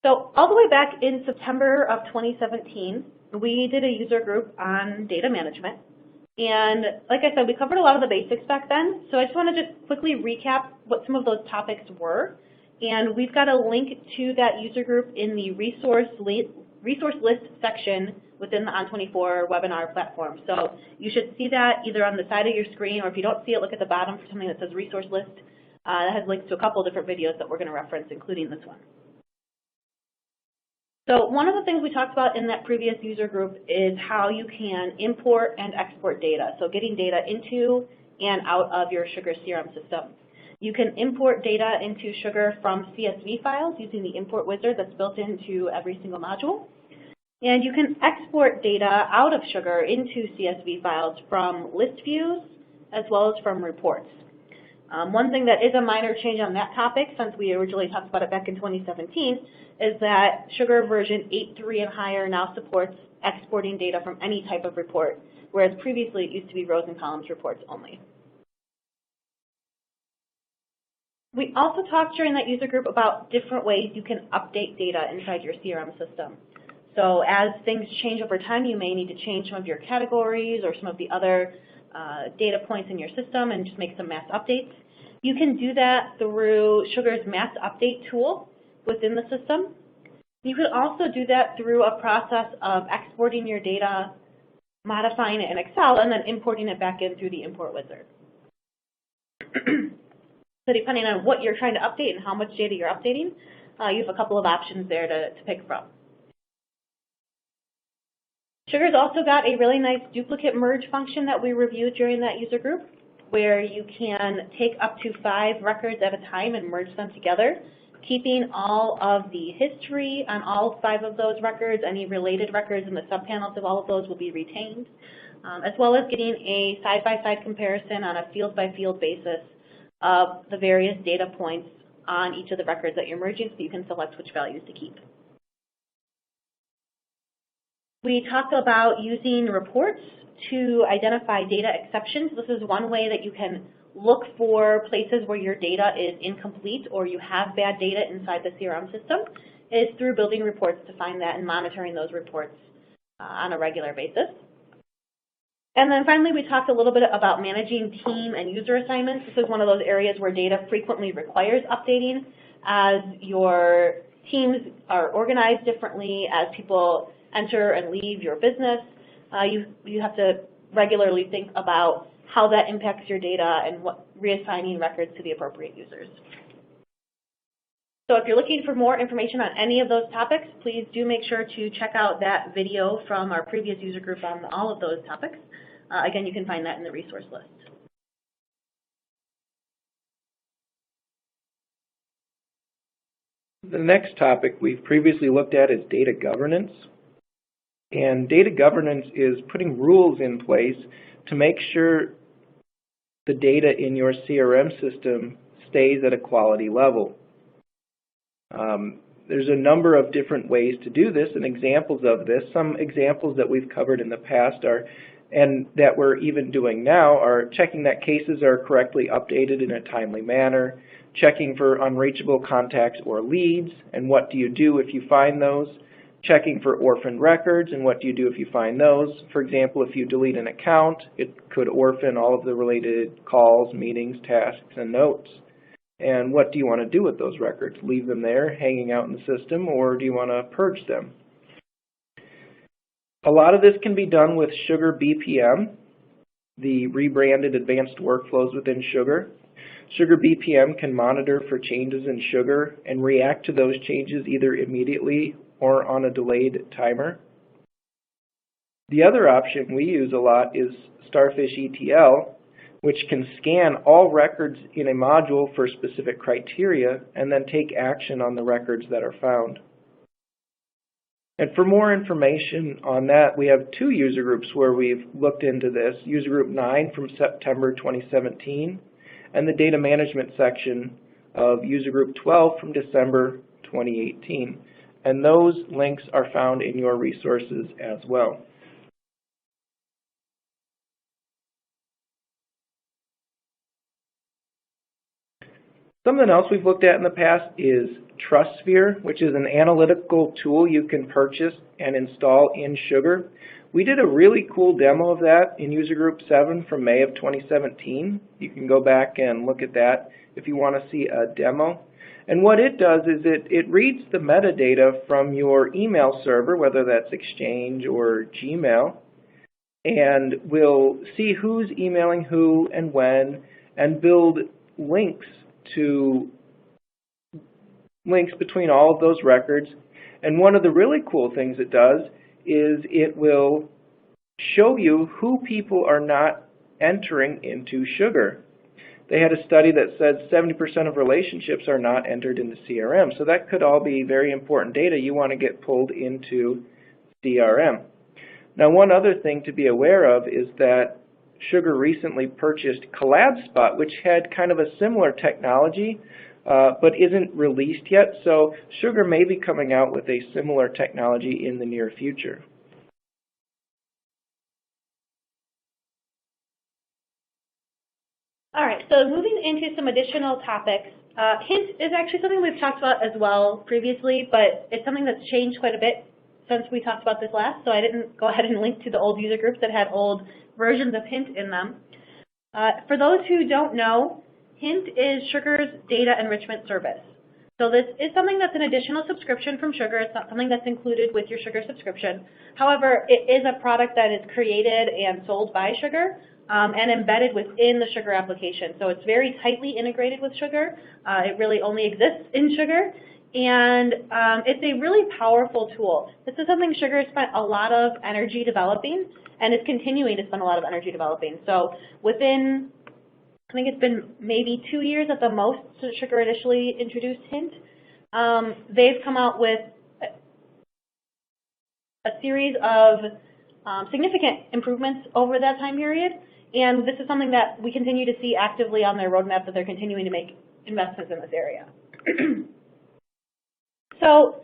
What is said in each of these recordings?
So all the way back in September of 2017, we did a user group on data management. And like I said, we covered a lot of the basics back then. So I just want to just quickly recap what some of those topics were. And we've got a link to that user group in the resource list section within the On24 webinar platform. So you should see that either on the side of your screen, or if you don't see it, look at the bottom for something that says resource list. That has links to a couple of different videos that we're going to reference, including this one. So one of the things we talked about in that previous user group is how you can import and export data. So getting data into and out of your Sugar CRM system. You can import data into Sugar from CSV files using the import wizard that's built into every single module. And you can export data out of Sugar into CSV files from list views as well as from reports. One thing that is a minor change on that topic, since we originally talked about it back in 2017, is that Sugar version 8.3 and higher now supports exporting data from any type of report, whereas previously it used to be rows and columns reports only. We also talked during that user group about different ways you can update data inside your CRM system. So as things change over time, you may need to change some of your categories or some of the other data points in your system and just make some mass updates. You can do that through Sugar's mass update tool within the system. You can also do that through a process of exporting your data, modifying it in Excel, and then importing it back in through the import wizard. So depending on what you're trying to update and how much data you're updating, you have a couple of options there to pick from. Sugar's also got a really nice duplicate merge function that we reviewed during that user group, where you can take up to 5 records at a time and merge them together, keeping all of the history on all 5 of those records. Any related records in the subpanels of all of those will be retained, as well as getting a side-by-side comparison on a field-by-field basis of the various data points on each of the records that you're merging, so you can select which values to keep. We talked about using reports to identify data exceptions. This is one way that you can look for places where your data is incomplete or you have bad data inside the CRM system, is through building reports to find that and monitoring those reports on a regular basis. And then finally, we talked a little bit about managing team and user assignments. This is one of those areas where data frequently requires updating as your teams are organized differently, as people enter and leave your business. You have to regularly think about how that impacts your data and reassigning records to the appropriate users. So if you're looking for more information on any of those topics, please do make sure to check out that video from our previous user group on all of those topics. Again, you can find that in the resource list. The next topic we've previously looked at is data governance. And data governance is putting rules in place to make sure the data in your CRM system stays at a quality level. There's a number of different ways to do this and examples of this. Some examples that we've covered in the past are, and that we're even doing now, are checking that cases are correctly updated in a timely manner, checking for unreachable contacts or leads, and what do you do if you find those, checking for orphaned records, and what do you do if you find those. For example, if you delete an account, it could orphan all of the related calls, meetings, tasks, and notes. And what do you want to do with those records? Leave them there hanging out in the system, or do you want to purge them? A lot of this can be done with Sugar BPM, the rebranded advanced workflows within Sugar. Sugar BPM can monitor for changes in Sugar and react to those changes either immediately or on a delayed timer. The other option we use a lot is Starfish ETL, which can scan all records in a module for specific criteria and then take action on the records that are found. And for more information on that, we have 2 user groups where we've looked into this. User Group 9 from September 2017 and the Data Management section of User Group 12 from December 2018. And those links are found in your resources as well. Something else we've looked at in the past is Trustsphere, which is an analytical tool you can purchase and install in Sugar. We did a really cool demo of that in User Group 7 from May of 2017. You can go back and look at that if you want to see a demo. And what it does is it reads the metadata from your email server, whether that's Exchange or Gmail, and will see who's emailing who and when, and build links between all of those records. And one of the really cool things it does is it will show you who people are not entering into Sugar. They had a study that said 70% of relationships are not entered into CRM, so that could all be very important data you want to get pulled into CRM. Now, one other thing to be aware of is that Sugar recently purchased CollabSpot, which had kind of a similar technology, but isn't released yet, so Sugar may be coming out with a similar technology in the near future. All right, so moving into some additional topics, Hint is actually something we've talked about as well previously, but it's something that's changed quite a bit since we talked about this last, so I didn't go ahead and link to the old user groups that had old versions of Hint in them. For those who don't know, Hint is Sugar's data enrichment service. So this is something that's an additional subscription from Sugar. It's not something that's included with your Sugar subscription. However, it is a product that is created and sold by Sugar and embedded within the Sugar application. So it's very tightly integrated with Sugar. It really only exists in Sugar. And it's a really powerful tool. This is something Sugar has spent a lot of energy developing and is continuing to spend a lot of energy developing. So within, I think it's been maybe 2 years at the most since Sugar initially introduced Hint, they've come out with a series of significant improvements over that time period. And this is something that we continue to see actively on their roadmap, that they're continuing to make investments in this area. So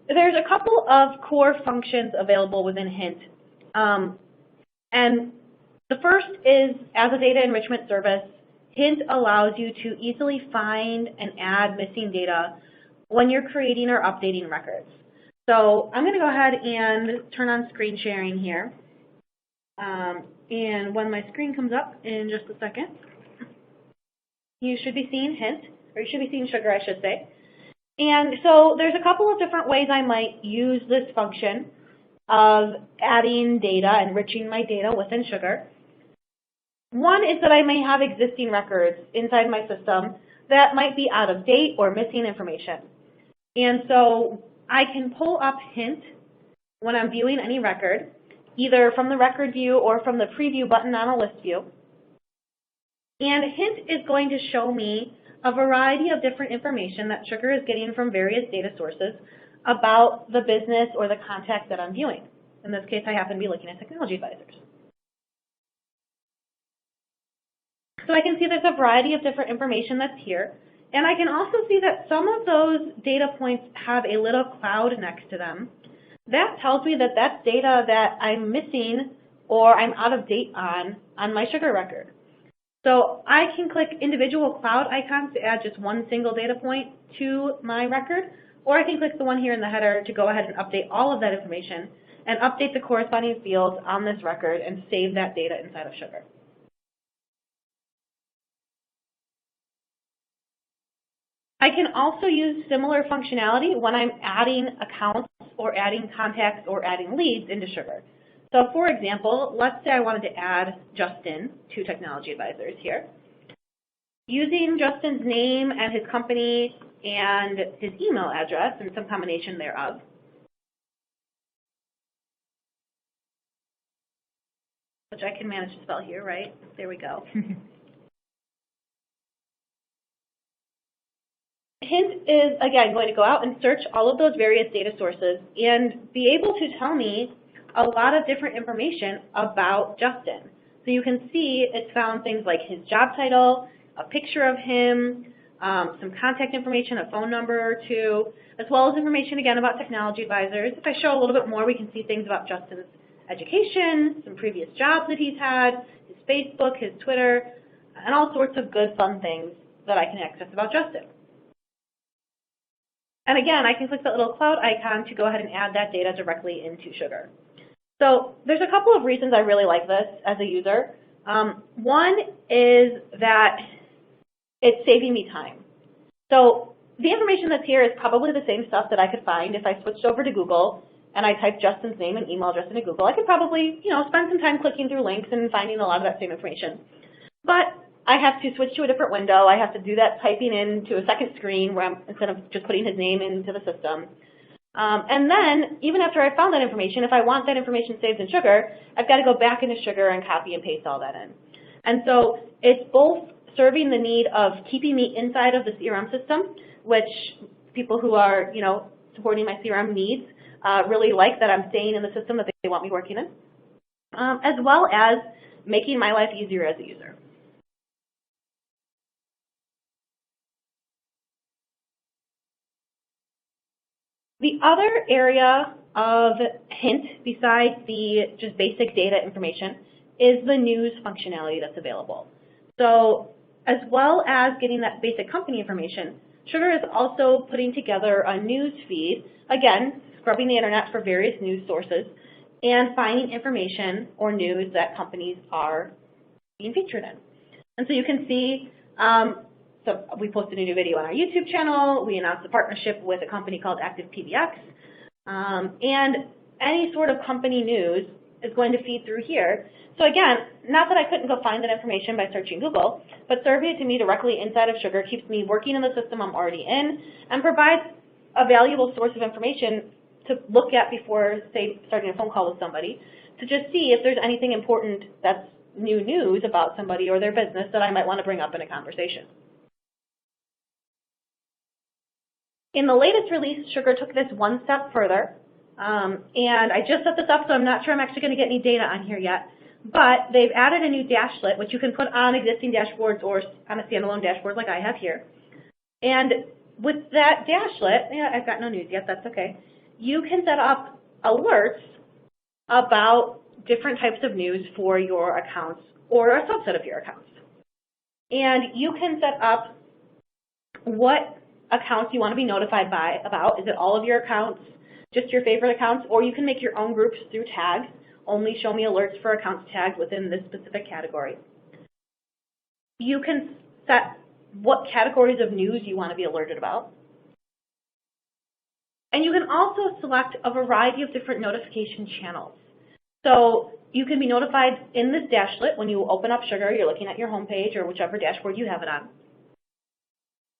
there's a couple of core functions available within Hint. And the first is, as a data enrichment service, Hint allows you to easily find and add missing data when you're creating or updating records. So I'm going to go ahead and turn on screen sharing here. And when my screen comes up in just a second, you should be seeing Hint, or you should be seeing Sugar, I should say. And so there's a couple of different ways I might use this function of adding data, enriching my data within Sugar. One is that I may have existing records inside my system that might be out of date or missing information. And so I can pull up Hint when I'm viewing any record, either from the record view or from the preview button on a list view. And Hint is going to show me a variety of different information that Sugar is getting from various data sources about the business or the contact that I'm viewing. In this case, I happen to be looking at technology advisors. So I can see there's a variety of different information that's here. And I can also see that some of those data points have a little cloud next to them. That tells me that that's data that I'm missing or I'm out of date on my Sugar record. So I can click individual cloud icons to add just one single data point to my record, or I can click the one here in the header to go ahead and update all of that information and update the corresponding fields on this record and save that data inside of Sugar. I can also use similar functionality when I'm adding accounts or adding contacts or adding leads into Sugar. So for example, let's say I wanted to add Justin to Technology Advisors here. Using Justin's name and his company and his email address and some combination thereof, which I can manage to spell here, right? There we go. Hint is, again, going to go out and search all of those various data sources and be able to tell me a lot of different information about Justin. So you can see it's found things like his job title, a picture of him, some contact information, a phone number or two, as well as information, again, about technology advisors. If I show a little bit more, we can see things about Justin's education, some previous jobs that he's had, his Facebook, his Twitter, and all sorts of good, fun things that I can access about Justin. And again, I can click that little cloud icon to go ahead and add that data directly into Sugar. So there's a couple of reasons I really like this as a user. One is that it's saving me time. So the information that's here is probably the same stuff that I could find if I switched over to Google and I typed Justin's name and email address into Google. I could probably, spend some time clicking through links and finding a lot of that same information. But I have to switch to a different window. I have to do that typing into a second screen where instead of just putting his name into the system. And then, even after I found that information, if I want that information saved in Sugar, I've got to go back into Sugar and copy and paste all that in. And so it's both serving the need of keeping me inside of the CRM system, which people who are, supporting my CRM needs really like that I'm staying in the system that they want me working in, as well as making my life easier as a user. The other area of Hint, besides the just basic data information, is the news functionality that's available. So as well as getting that basic company information, Sugar is also putting together a news feed, again, scrubbing the internet for various news sources, and finding information or news that companies are being featured in. And so you can see, so we posted a new video on our YouTube channel. We announced a partnership with a company called Active PBX. And any sort of company news is going to feed through here. So again, not that I couldn't go find that information by searching Google, but serving it to me directly inside of Sugar keeps me working in the system I'm already in and provides a valuable source of information to look at before, say, starting a phone call with somebody, to just see if there's anything important that's new news about somebody or their business that I might want to bring up in a conversation. In the latest release, Sugar took this one step further, and I just set this up, so I'm not sure I'm actually going to get any data on here yet, but they've added a new dashlet, which you can put on existing dashboards or on a standalone dashboard like I have here. And with that dashlet, yeah, I've got no news yet, that's okay, you can set up alerts about different types of news for your accounts or a subset of your accounts. And you can set up what accounts you want to be notified about. Is it all of your accounts, just your favorite accounts, or you can make your own groups through tags. Only show me alerts for accounts tagged within this specific category. You can set what categories of news you want to be alerted about. And you can also select a variety of different notification channels. So you can be notified in this dashlet when you open up Sugar, you're looking at your home page or whichever dashboard you have it on.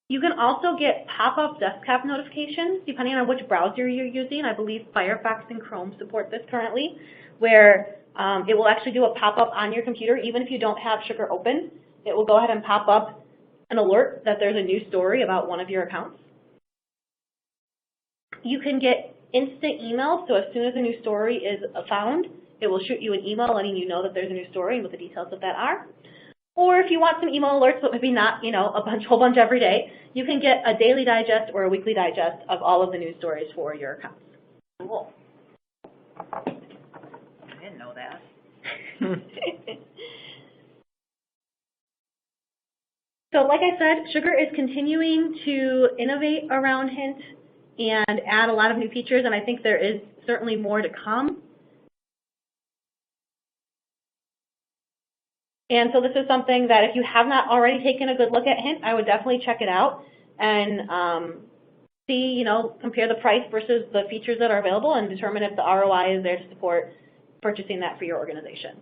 You can also get pop-up desktop notifications depending on which browser you're using. I believe Firefox and Chrome support this currently, where it will actually do a pop-up on your computer. Even if you don't have Sugar open, it will go ahead and pop up an alert that there's a new story about one of your accounts. You can get instant emails, so as soon as a new story is found, it will shoot you an email letting you know that there's a new story and what the details of that are. Or if you want some email alerts, but maybe not, a whole bunch every day, you can get a daily digest or a weekly digest of all of the news stories for your accounts. Cool. I didn't know that. So like I said, Sugar is continuing to innovate around Hint and add a lot of new features, and I think there is certainly more to come. And so this is something that if you have not already taken a good look at Hint, I would definitely check it out and see, compare the price versus the features that are available and determine if the ROI is there to support purchasing that for your organization.